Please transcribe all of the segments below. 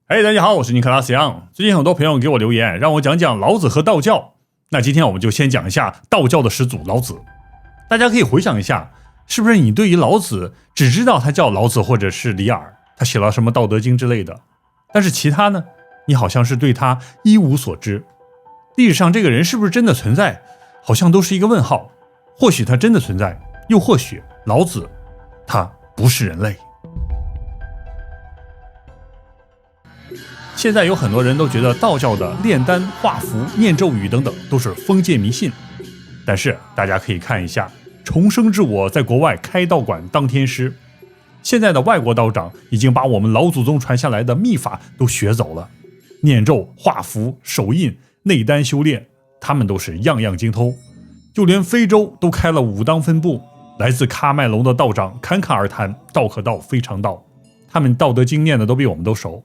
嘿，大家好，我是尼克拉斯杨。最近很多朋友给我留言，让我讲讲老子和道教。那今天我们就先讲一下道教的始祖老子。大家可以回想一下，是不是你对于老子只知道他叫老子或者是李耳，他写了什么《道德经》之类的，但是其他呢，你好像是对他一无所知。历史上这个人是不是真的存在，好像都是一个问号。或许他真的存在，又或许老子他不是人类。现在有很多人都觉得道教的炼丹、画符、念咒语等等都是封建迷信，但是大家可以看一下重生之我在国外开道馆当天师，现在的外国道长已经把我们老祖宗传下来的秘法都学走了，念咒、画符、手印、内丹修炼，他们都是样样精通，就连非洲都开了武当分部，来自喀麦隆的道长侃侃而谈，道可道非常道，他们道德经念的都比我们都熟。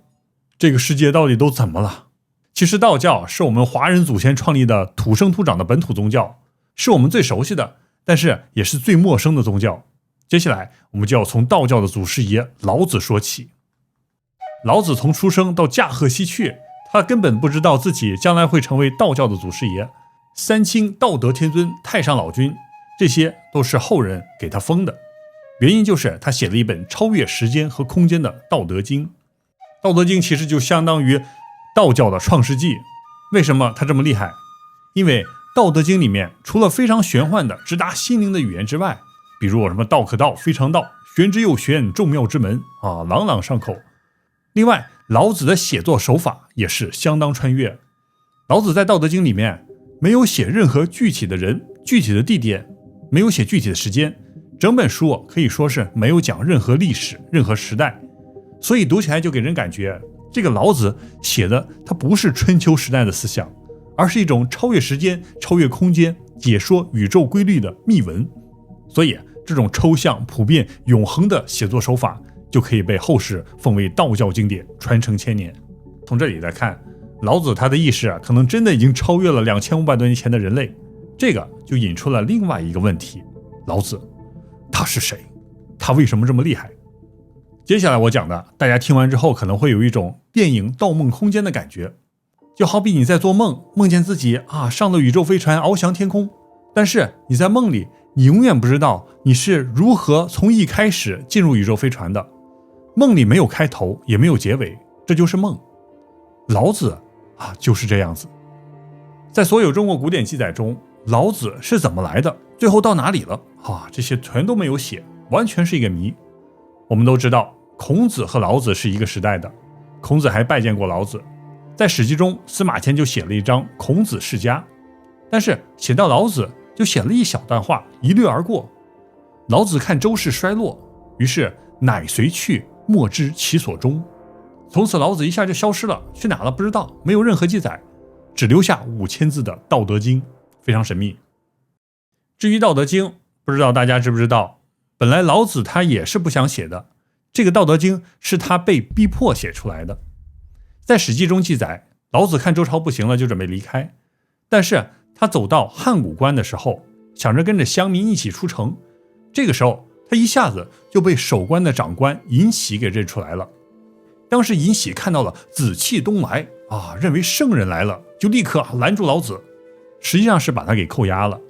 这个世界到底都怎么了？其实道教是我们华人祖先创立的土生土长的本土宗教，是我们最熟悉的，但是也是最陌生的宗教。接下来我们就要从道教的祖师爷老子说起。老子从出生到驾鹤西去，他根本不知道自己将来会成为道教的祖师爷。三清、道德天尊、太上老君，这些都是后人给他封的，原因就是他写了一本超越时间和空间的《道德经》。道德经其实就相当于道教的创世纪。为什么它这么厉害？因为道德经里面除了非常玄幻的直达心灵的语言之外，比如什么道可道非常道，玄之又玄，众妙之门啊，朗朗上口。另外老子的写作手法也是相当穿越。老子在道德经里面没有写任何具体的人、具体的地点，没有写具体的时间，整本书可以说是没有讲任何历史、任何时代，所以读起来就给人感觉这个老子写的他不是春秋时代的思想，而是一种超越时间、超越空间、解说宇宙规律的秘文。所以这种抽象、普遍、永恒的写作手法就可以被后世奉为道教经典，传承千年。从这里来看，老子他的意识可能真的已经超越了2500多年前的人类。这个就引出了另外一个问题，老子他是谁？他为什么这么厉害？接下来我讲的，大家听完之后可能会有一种电影《盗梦空间》的感觉，就好比你在做梦，梦见自己上了宇宙飞船翱翔天空，但是你在梦里，你永远不知道你是如何从一开始进入宇宙飞船的。梦里没有开头，也没有结尾，这就是梦。老子就是这样子。在所有中国古典记载中，老子是怎么来的，最后到哪里了这些全都没有写，完全是一个谜。我们都知道孔子和老子是一个时代的，孔子还拜见过老子，在史记中司马迁就写了一章孔子世家，但是写到老子就写了一小段话，一掠而过。老子看周室衰落，于是乃随去，莫知其所终。从此老子一下就消失了，去哪了不知道，没有任何记载，只留下5000字的《道德经》，非常神秘。至于《道德经》，不知道大家知不知道，本来老子他也是不想写的，这个《道德经》是他被逼迫写出来的。在《史记》中记载，老子看周朝不行了，就准备离开，但是他走到函谷关的时候，想着跟着乡民一起出城，这个时候他一下子就被守关的长官尹喜给认出来了。当时尹喜看到了紫气东来认为圣人来了，就立刻拦住老子，实际上是把他给扣押了。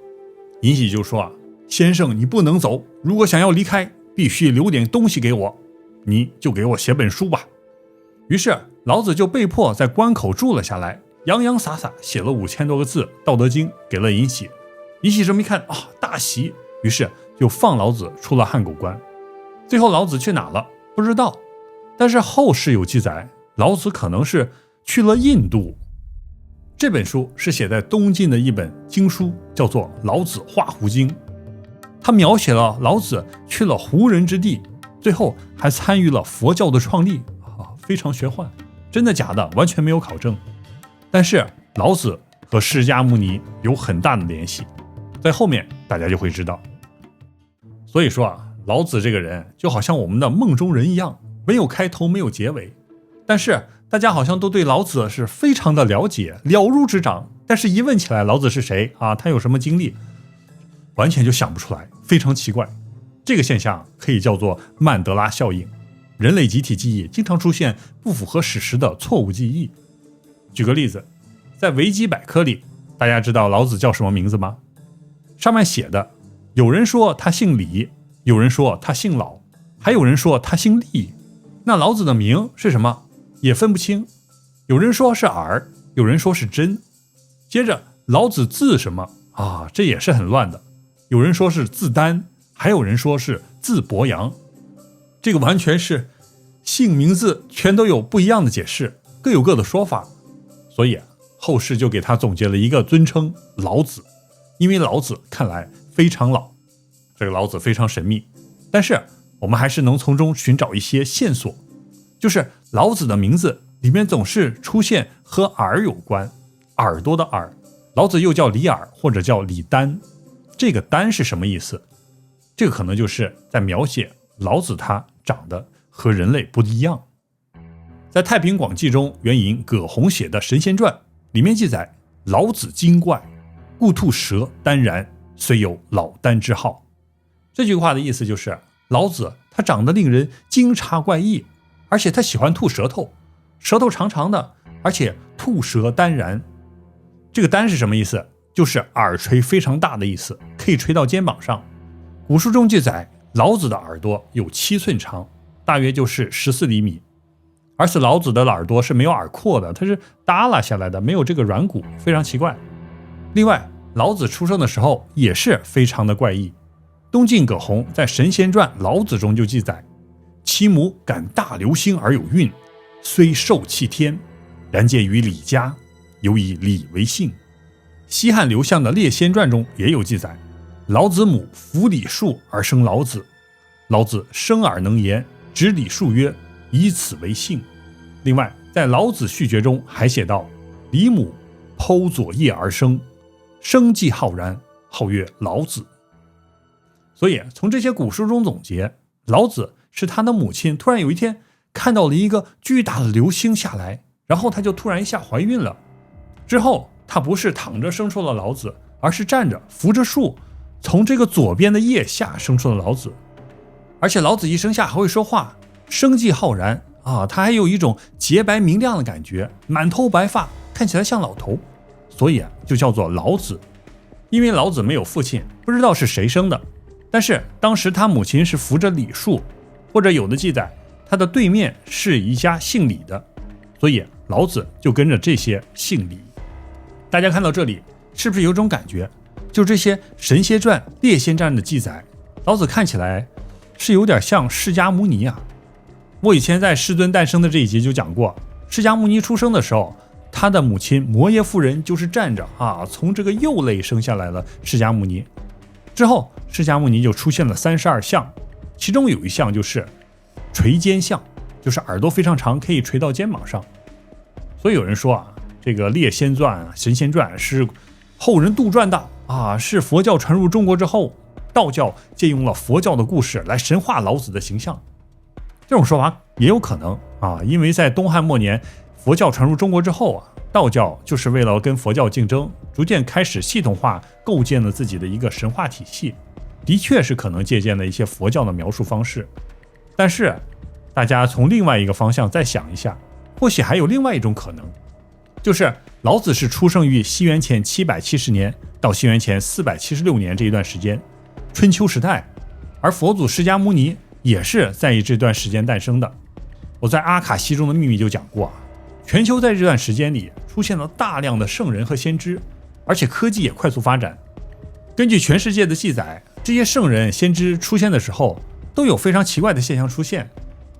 尹喜就说先生你不能走，如果想要离开，必须留点东西给我，你就给我写本书吧。于是老子就被迫在关口住了下来，洋洋洒洒写了5000多个字《道德经》给了尹喜。尹喜这么一看大喜，于是就放老子出了函谷关。最后老子去哪了不知道，但是后世有记载，老子可能是去了印度。这本书是写在东晋的一本经书，叫做《老子画胡经》，他描写了老子去了胡人之地，最后还参与了佛教的创立非常玄幻，真的假的完全没有考证。但是老子和释迦牟尼有很大的联系，在后面大家就会知道。所以说老子这个人就好像我们的梦中人一样，没有开头没有结尾，但是大家好像都对老子是非常的了解，了如指掌，但是一问起来老子是谁他有什么经历，完全就想不出来，非常奇怪。这个现象可以叫做曼德拉效应。人类集体记忆经常出现不符合史实的错误记忆。举个例子，在维基百科里，大家知道老子叫什么名字吗？上面写的，有人说他姓李，有人说他姓老，还有人说他姓厉。那老子的名是什么？也分不清。有人说是耳，有人说是真。接着老子字什么啊？这也是很乱的。有人说是字丹，还有人说是字伯阳。这个完全是姓名字全都有不一样的解释，各有各的说法。所以后世就给他总结了一个尊称老子，因为老子看来非常老，这个老子非常神秘，但是我们还是能从中寻找一些线索，就是老子的名字里面总是出现和耳有关，耳朵的耳，老子又叫李耳或者叫李丹。这个丹是什么意思？这个可能就是在描写老子他长得和人类不一样。在《太平广记》中援引葛洪写的《神仙传》里面记载，老子精怪，故吐舌丹然，虽有老丹之号。这句话的意思就是老子他长得令人惊诧怪异，而且他喜欢吐舌头，舌头长长的，而且吐舌丹然。这个丹是什么意思？就是耳垂非常大的意思，可以垂到肩膀上。古书中记载，老子的耳朵有7寸长，大约就是14厘米。而且老子的耳朵是没有耳廓的，它是耷拉下来的，没有这个软骨，非常奇怪。另外，老子出生的时候也是非常的怪异。东晋葛洪在《神仙传·老子》中就记载，其母感大流星而有孕，虽受弃天，然介于李家，犹以李为姓。西汉刘向的《列仙传》中也有记载，老子母服李树而生老子，老子生而能言，指李树曰，以此为姓。另外，在《老子序诀》中还写道，李母剖左腋而生，生既浩然，号曰老子。所以从这些古书中总结，老子是他的母亲突然有一天看到了一个巨大的流星下来，然后他就突然一下怀孕了。之后他不是躺着生出了老子，而是站着扶着树，从这个左边的腋下生出了老子。而且老子一生下还会说话，生既浩然啊，他还有一种洁白明亮的感觉，满头白发，看起来像老头，所以就叫做老子。因为老子没有父亲，不知道是谁生的，但是当时他母亲是扶着李树，或者有的记载他的对面是一家姓李的，所以老子就跟着这些姓李。大家看到这里是不是有种感觉，就这些神仙传、列仙传的记载，老子看起来是有点像释迦牟尼啊。我以前在师尊诞生的这一集就讲过，释迦牟尼出生的时候，他的母亲摩耶夫人就是站着从这个右肋生下来了释迦牟尼。之后释迦牟尼就出现了32相，其中有一项就是垂肩相，就是耳朵非常长，可以垂到肩膀上。所以有人说这个列仙传、神仙传是后人杜撰的是佛教传入中国之后，道教借用了佛教的故事来神化老子的形象。这种说法也有可能因为在东汉末年佛教传入中国之后道教就是为了跟佛教竞争，逐渐开始系统化构建了自己的一个神话体系，的确是可能借鉴了一些佛教的描述方式。但是大家从另外一个方向再想一下，或许还有另外一种可能，就是老子是出生于西元前770年到西元前476年这一段时间，春秋时代，而佛祖释迦牟尼也是在这段时间诞生的。我在阿卡西中的秘密就讲过全球在这段时间里出现了大量的圣人和先知，而且科技也快速发展。根据全世界的记载，这些圣人先知出现的时候都有非常奇怪的现象出现。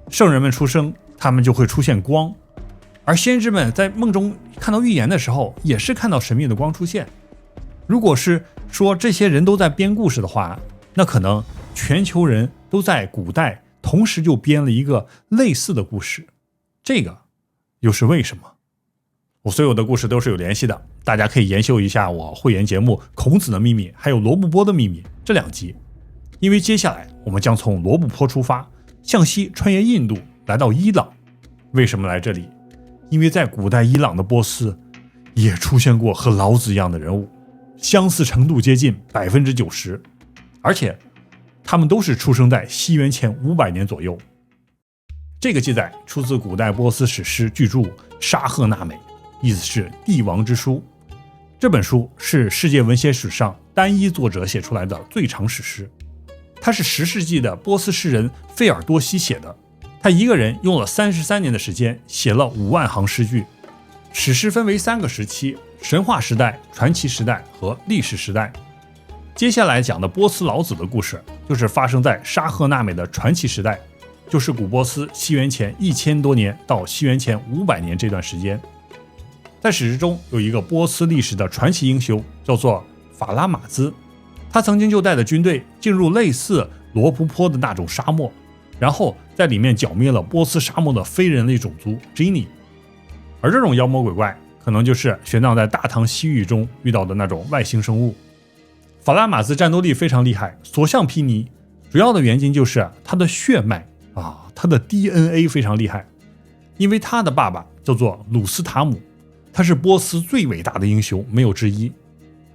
圣人们出生，他们就会出现光，而先知们在梦中看到预言的时候也是看到神秘的光出现。如果是说这些人都在编故事的话，那可能全球人都在古代同时就编了一个类似的故事，这个又是为什么？我所有的故事都是有联系的，大家可以研究一下我会员节目《孔子的秘密》还有罗布泊的秘密这2集。因为接下来我们将从罗布泊出发，向西穿越印度来到伊朗。为什么来这里？因为在古代伊朗的波斯也出现过和老子一样的人物，相似程度接近90%，而且他们都是出生在西元前500年左右。这个记载出自古代波斯史诗巨著《沙赫纳美》，意思是帝王之书。这本书是世界文学史上单一作者写出来的最长史诗，它是10世纪的波斯诗人费尔多西写的，他一个人用了33年的时间写了5万行诗句。史诗分为3个时期：神话时代、传奇时代和历史时代。接下来讲的波斯老子的故事，就是发生在沙赫纳美的传奇时代，就是古波斯西元前1000多年到西元前500年这段时间。在史诗中有一个波斯历史的传奇英雄，叫做法拉马兹。他曾经就带着军队进入类似罗布泊的那种沙漠，然后在里面剿灭了波斯沙漠的非人类种族 Genie。 而这种妖魔鬼怪可能就是玄奘在大唐西域中遇到的那种外星生物。法拉马兹战斗力非常厉害，所向披靡，主要的原因就是他的血脉他的 DNA 非常厉害。因为他的爸爸叫做鲁斯塔姆，他是波斯最伟大的英雄，没有之一。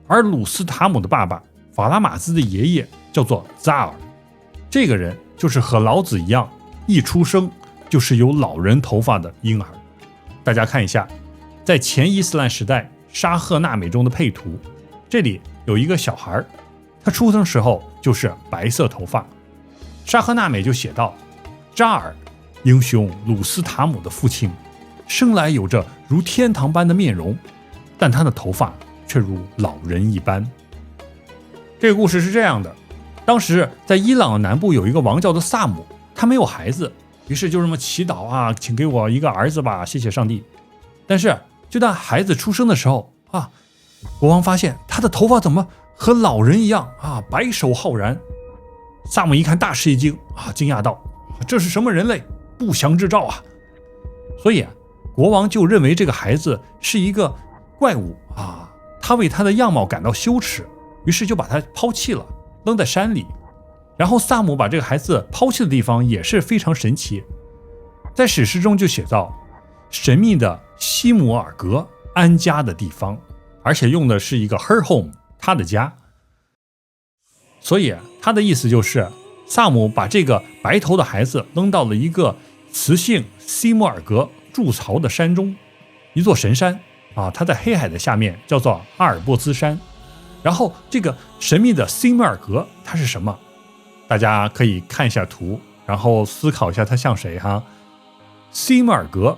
而鲁斯塔姆的爸爸法拉马兹的爷爷叫做扎尔，这个人就是和老子一样，一出生就是有老人头发的婴儿。大家看一下，在前伊斯兰时代沙赫纳美中的配图，这里有一个小孩，他出生时候就是白色头发。沙赫纳美就写道：扎尔，英雄鲁斯塔姆的父亲，生来有着如天堂般的面容，但他的头发却如老人一般。这个故事是这样的，当时在伊朗南部有一个王叫做萨姆，他没有孩子，于是就这么祈祷请给我一个儿子吧，谢谢上帝。但是就当孩子出生的时候国王发现他的头发怎么和老人一样白首浩然。萨姆一看大吃一惊惊讶道：这是什么人类，不祥之兆啊！所以国王就认为这个孩子是一个怪物他为他的样貌感到羞耻，于是就把他抛弃了，扔在山里。然后萨姆把这个孩子抛弃的地方也是非常神奇，在史诗中就写到神秘的西姆尔格安家的地方，而且用的是一个 her home 他的家。所以他的意思就是萨姆把这个白头的孩子扔到了一个雌姓西姆尔格筑巢的山中，一座神山它在黑海的下面，叫做阿尔波兹山。然后这个神秘的西姆尔格它是什么？大家可以看一下图，然后思考一下它像谁西姆尔格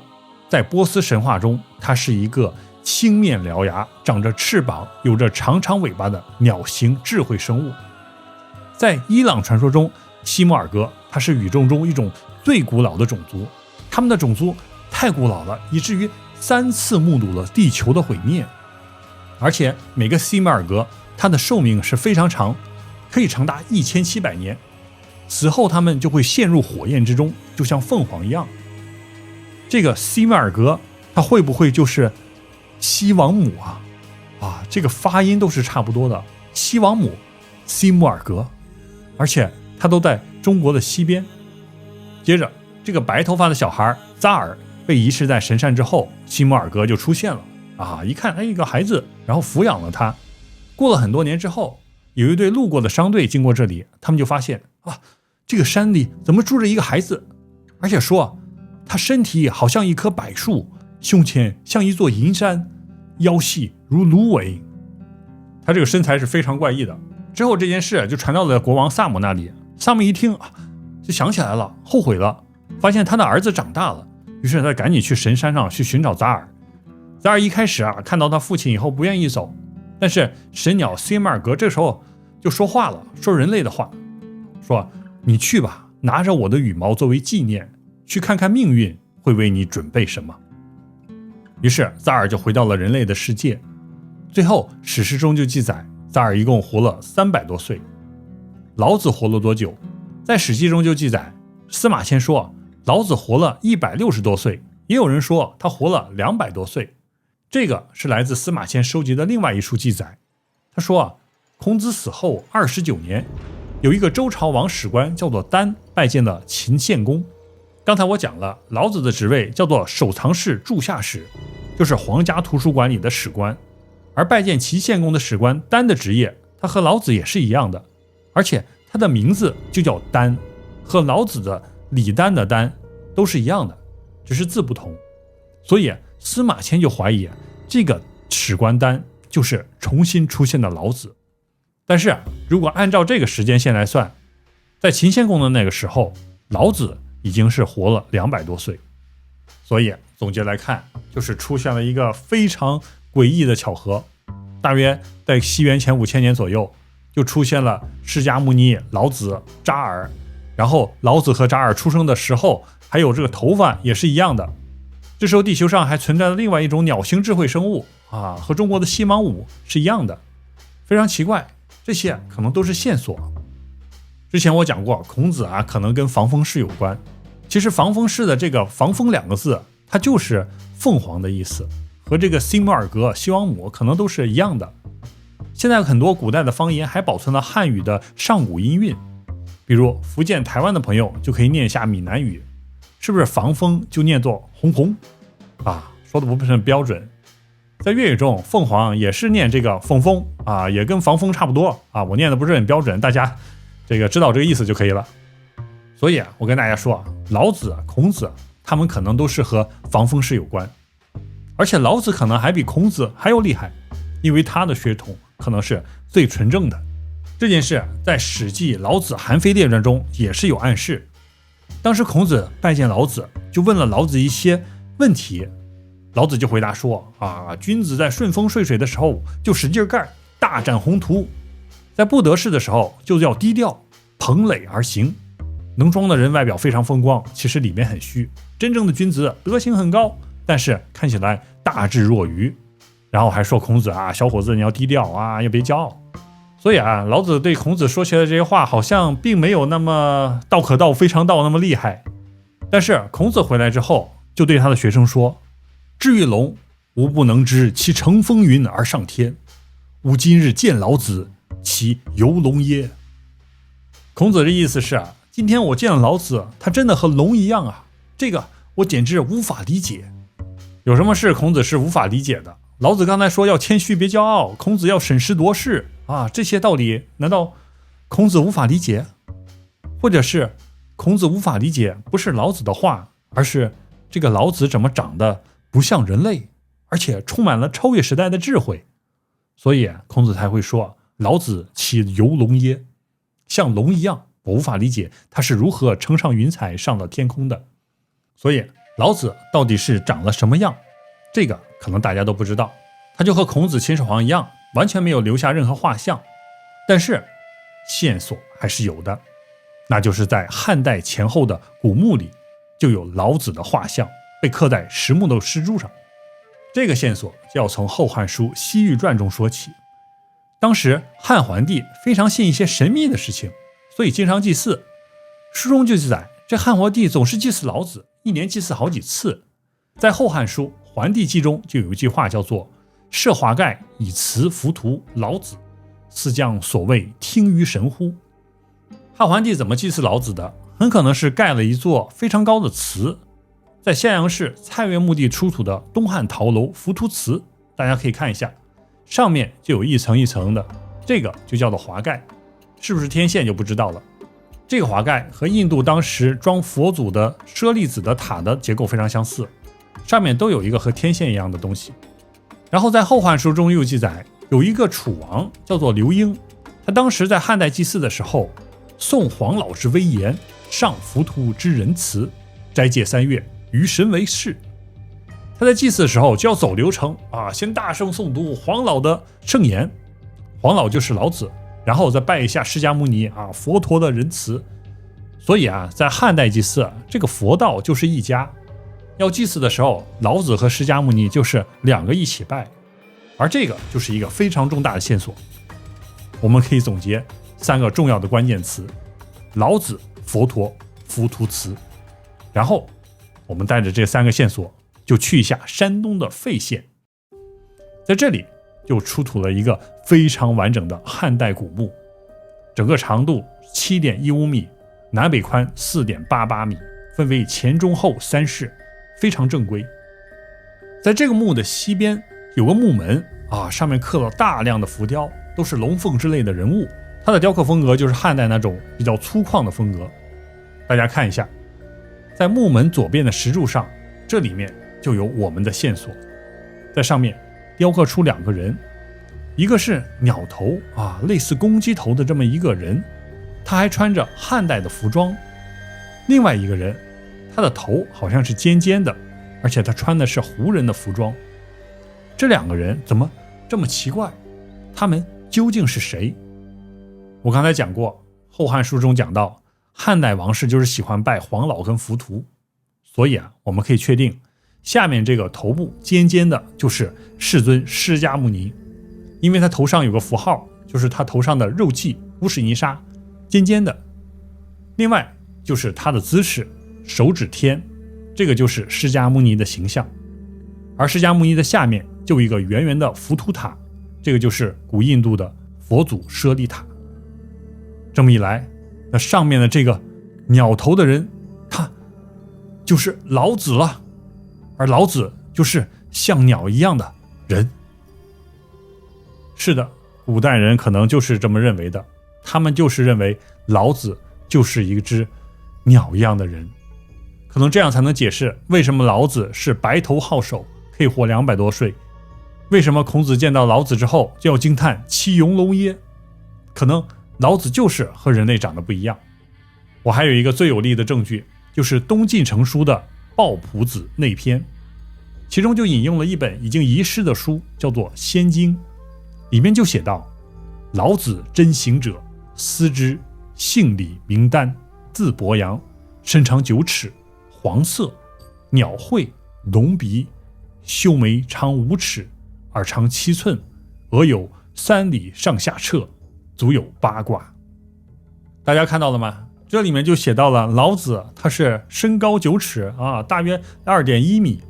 在波斯神话中，它是一个青面獠牙、长着翅膀、有着长长尾巴的鸟形智慧生物。在伊朗传说中，西姆尔格它是宇宙中一种最古老的种族，他们的种族太古老了，以至于3次目睹了地球的毁灭。而且每个西姆尔格它的寿命是非常长，可以长达1700年，死后他们就会陷入火焰之中，就像凤凰一样。这个西姆尔格它会不会就是西王母这个发音都是差不多的，西王母西姆尔格，而且它都在中国的西边。接着这个白头发的小孩扎尔被遗失在神山之后，西姆尔格就出现了一看一个孩子，然后抚养了他。过了很多年之后，有一队路过的商队经过这里，他们就发现这个山里怎么住着一个孩子，而且说他身体好像一棵柏树，胸前像一座银山，腰细如芦苇。他这个身材是非常怪异的。之后这件事就传到了国王萨姆那里，萨姆一听就想起来了，后悔了，发现他的儿子长大了，于是他赶紧去神山上去寻找扎尔。扎尔一开始看到他父亲以后不愿意走，但是神鸟西姆尔格这时候就说话了，说人类的话，说你去吧，拿着我的羽毛作为纪念，去看看命运会为你准备什么。于是扎尔就回到了人类的世界。最后史诗中就记载扎尔一共活了300多岁。老子活了多久？在史记中就记载，司马迁说老子活了160多岁，也有人说他活了200多岁。这个是来自司马迁收集的另外一处记载。他说孔子死后29年，有一个周朝王史官叫做丹，拜见了秦献公。刚才我讲了，老子的职位叫做守藏室柱下史，就是皇家图书馆里的史官。而拜见齐献公的史官丹的职业，他和老子也是一样的，而且他的名字就叫丹，和老子的李丹的丹都是一样的，只是字不同。所以司马迁就怀疑这个史官丹就是重新出现的老子。但是如果按照这个时间线来算，在秦献公的那个时候，老子已经是活了200多岁。所以总结来看，就是出现了一个非常诡异的巧合，大约在西元前5000年左右，就出现了释迦牟尼、老子、扎尔，然后老子和扎尔出生的时候，还有这个头发也是一样的。这时候地球上还存在了另外一种鸟形智慧生物啊，和中国的西莽五是一样的，非常奇怪。这些可能都是线索。之前我讲过，孔子啊可能跟防风氏有关。其实防风氏的这个防风2个字，它就是凤凰的意思，和这个辛姆尔格、西王母可能都是一样的。现在很多古代的方言还保存了汉语的上古音韵，比如福建、台湾的朋友就可以念一下闽南语，是不是防风就念作红红啊？说的不是很标准。在粤语中，凤凰也是念这个凤凤啊，也跟防风差不多啊。我念的不是很标准，大家这个知道这个意思就可以了。所以我跟大家说，老子、孔子他们可能都是和防风氏有关，而且老子可能还比孔子还要厉害，因为他的血统可能是最纯正的。这件事在《史记·老子韩非列传》中也是有暗示。当时孔子拜见老子，就问了老子一些问题，老子就回答说君子在顺风顺水的时候就使劲干，大展宏图；在不得势的时候就要低调，蓬垒而行。能装的人外表非常风光，其实里面很虚。真正的君子德行很高，但是看起来大智若愚。然后还说孔子小伙子你要低调要别骄傲。所以老子对孔子说起来的这些话好像并没有那么道可道非常道那么厉害。但是孔子回来之后就对他的学生说，至于龙，吾不能知其乘风云而上天，吾今日见老子，其犹龙耶。孔子的意思是今天我见了老子，他真的和龙一样这个我简直无法理解。有什么事孔子是无法理解的？老子刚才说要谦虚别骄傲，孔子要审时度势这些道理难道孔子无法理解？或者是孔子无法理解不是老子的话，而是这个老子怎么长得不像人类，而且充满了超越时代的智慧，所以孔子才会说老子其犹龙耶，像龙一样，我无法理解他是如何乘上云彩上了天空的。所以老子到底是长了什么样，这个可能大家都不知道。他就和孔子、秦始皇一样，完全没有留下任何画像，但是线索还是有的，那就是在汉代前后的古墓里就有老子的画像被刻在实木的石柱上。这个线索就要从《后汉书·西域传》中说起。当时汉桓帝非常信一些神秘的事情，所以经常祭祀。书中就记载，这汉桓帝总是祭祀老子，一年祭祀好几次。在《后汉书·桓帝纪》中就有一句话叫做设华盖以辞浮屠老子，斯将所谓听于神乎。汉桓帝怎么祭祀老子的？很可能是盖了一座非常高的祠，在襄阳市蔡岳墓地出土的东汉陶楼浮屠祠，大家可以看一下，上面就有一层一层的，这个就叫做华盖，是不是天线就不知道了。这个华盖和印度当时装佛祖的舍利子的塔的结构非常相似，上面都有一个和天线一样的东西。然后在《后汉书》中又记载，有一个楚王叫做刘英，他当时在汉代祭祀的时候，颂黄老之威严，上浮屠之仁慈，斋戒3月，于神为誓。他在祭祀的时候就要走流程先大声诵读黄老的圣言，黄老就是老子，然后再拜一下释迦牟尼佛陀的仁慈。所以在汉代祭祀，这个佛道就是一家。要祭祀的时候，老子和释迦牟尼就是2个一起拜，而这个就是一个非常重大的线索。我们可以总结3个重要的关键词：老子、佛陀、浮屠祠。然后我们带着这3个线索就去一下山东的费县，在这里就出土了一个非常完整的汉代古墓，整个长度 7.15 米，南北宽 4.88 米，分为前中后3室，非常正规。在这个墓的西边有个墓门上面刻了大量的浮雕，都是龙凤之类的人物，它的雕刻风格就是汉代那种比较粗犷的风格。大家看一下，在木门左边的石柱上，这里面就有我们的线索。在上面雕刻出2个人，一个是鸟头类似公鸡头的这么一个人，他还穿着汉代的服装。另外一个人，他的头好像是尖尖的，而且他穿的是胡人的服装。这2个人怎么这么奇怪？他们究竟是谁？我刚才讲过，《后汉书》中讲到，汉代王室就是喜欢拜黄老跟浮屠，所以我们可以确定，下面这个头部尖尖的就是世尊释迦牟尼，因为他头上有个符号，就是他头上的肉髻乌石泥沙，尖尖的。另外就是他的姿势，手指天，这个就是释迦牟尼的形象。而释迦牟尼的下面就有一个圆圆的浮屠塔，这个就是古印度的佛祖舍利塔。这么一来，那上面的这个鸟头的人，他就是老子了，而老子就是像鸟一样的人。是的，古代人可能就是这么认为的，他们就是认为老子就是一只鸟一样的人。可能这样才能解释为什么老子是白头皓首，可以活200多岁，为什么孔子见到老子之后就要惊叹其容龙耶？可能老子就是和人类长得不一样。我还有一个最有力的证据，就是东晋成书的《抱朴子内篇》，其中就引用了一本已经遗失的书，叫做《仙经》，里面就写道：老子真行者，思之，姓李，名丹，字伯阳，身长9尺，黄色，鸟喙，龙鼻，修眉长5尺，耳长7寸，额有3里上下彻，足有8卦。大家看到了吗？这里面就写到了老子他是身高9尺大约2.1米，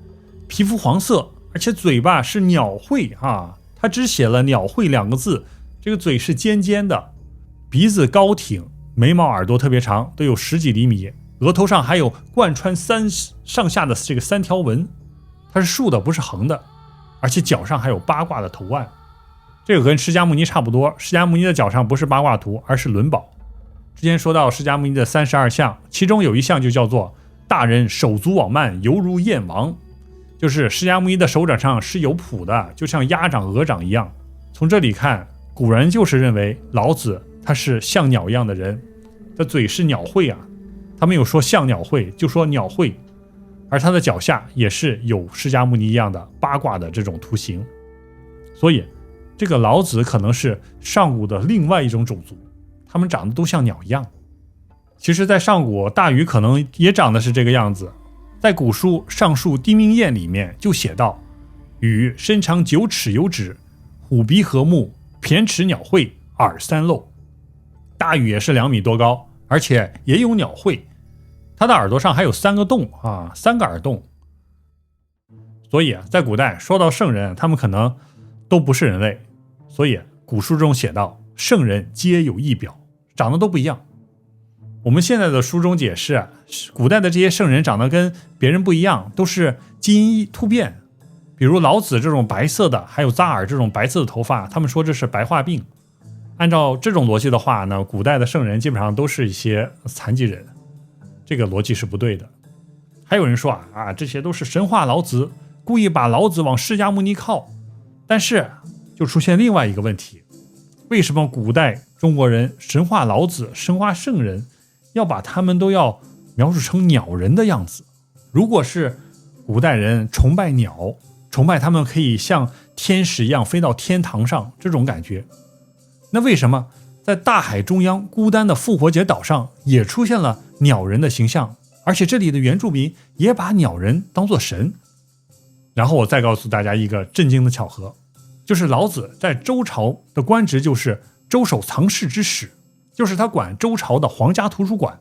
皮肤黄色，而且嘴巴是鸟喙他只写了鸟喙2个字，这个嘴是尖尖的，鼻子高挺，眉毛耳朵特别长，都有10几厘米，额头上还有贯穿上下的这个3条纹，它是竖的不是横的，而且脚上还有8卦的图案。这个跟释迦牟尼差不多，释迦牟尼的脚上不是8卦图，而是轮宝。之前说到释迦牟尼的32项，其中有一项就叫做大人手足往慢，犹如燕王，就是释迦牟尼的手掌上是有蹼的，就像鸭掌鹅掌一样。从这里看，古人就是认为老子他是像鸟一样的人，他嘴是鸟喙他没有说像鸟喙，就说鸟喙，而他的脚下也是有释迦牟尼一样的8卦的这种图形。所以这个老子可能是上古的另外一种种族，他们长得都像鸟一样。其实在上古，大禹可能也长得是这个样子。在古书《尚书丁明验》里面就写道：禹身长9尺有指，虎鼻和目，骈齿鸟喙，耳3漏。大禹也是2米多高，而且也有鸟喙，他的耳朵上还有3个洞3个耳洞。所以在古代说到圣人，他们可能都不是人类。所以古书中写道，圣人皆有异表，长得都不一样。我们现在的书中解释，古代的这些圣人长得跟别人不一样，都是基因突变。比如老子这种白色的，还有扎尔这种白色的头发，他们说这是白化病。按照这种逻辑的话呢，古代的圣人基本上都是一些残疾人，这个逻辑是不对的。还有人说这些都是神话老子，故意把老子往释迦牟尼靠。但是就出现另外一个问题，为什么古代中国人神话老子，神话圣人，要把他们都要描述成鸟人的样子？如果是古代人崇拜鸟，崇拜他们可以像天使一样飞到天堂上这种感觉，那为什么在大海中央孤单的复活节岛上也出现了鸟人的形象，而且这里的原住民也把鸟人当作神？然后我再告诉大家一个震惊的巧合，就是老子在周朝的官职就是周守藏室之史，就是他管周朝的皇家图书馆，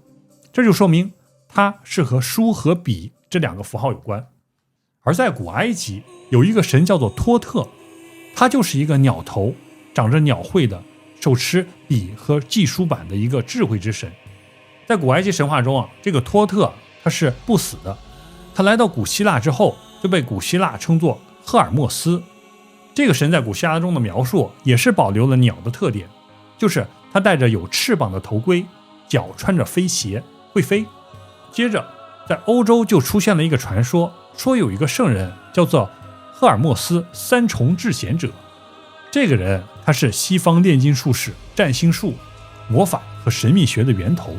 这就说明他是和书和笔这2个符号有关。而在古埃及有一个神叫做托特，他就是一个鸟头，长着鸟喙的，手持笔和记书板的一个智慧之神。在古埃及神话中这个托特他是不死的，他来到古希腊之后就被古希腊称作赫尔墨斯。这个神在古希腊中的描述也是保留了鸟的特点，就是他戴着有翅膀的头盔，脚穿着飞鞋，会飞。接着在欧洲就出现了一个传说，说有一个圣人叫做赫尔墨斯三重制显者。这个人他是西方炼金术士、占星术、魔法和神秘学的源头。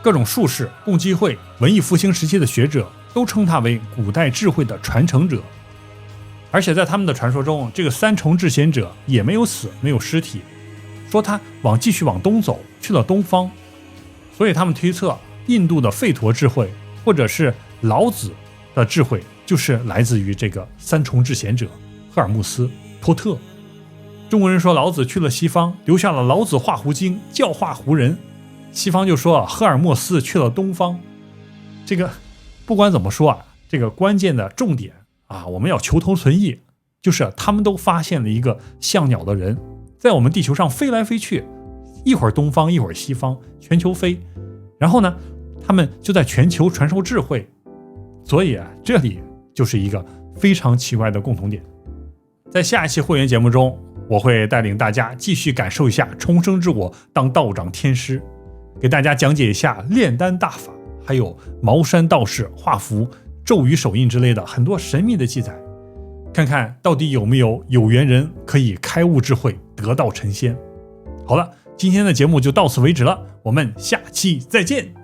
各种术士、共济会、文艺复兴时期的学者都称他为古代智慧的传承者。而且在他们的传说中，这个三重制显者也没有死，没有尸体，说他继续往东走，去了东方。所以他们推测印度的吠陀智慧或者是老子的智慧就是来自于这个三重制显者赫尔墨斯托特。中国人说老子去了西方，留下了老子画胡经，教化胡人。西方就说赫尔墨斯去了东方。这个不管怎么说啊，这个关键的重点啊，我们要求同存异，就是他们都发现了一个像鸟的人，在我们地球上飞来飞去，一会儿东方一会儿西方，全球飞。然后呢，他们就在全球传授智慧。所以啊，这里就是一个非常奇怪的共同点。在下一期会员节目中，我会带领大家继续感受一下重生之我当道长天师，给大家讲解一下炼丹大法，还有茅山道士画符、咒语手印之类的很多神秘的记载，看看到底有没有缘人可以开悟智慧，得道成仙。好了，今天的节目就到此为止了，我们下期再见。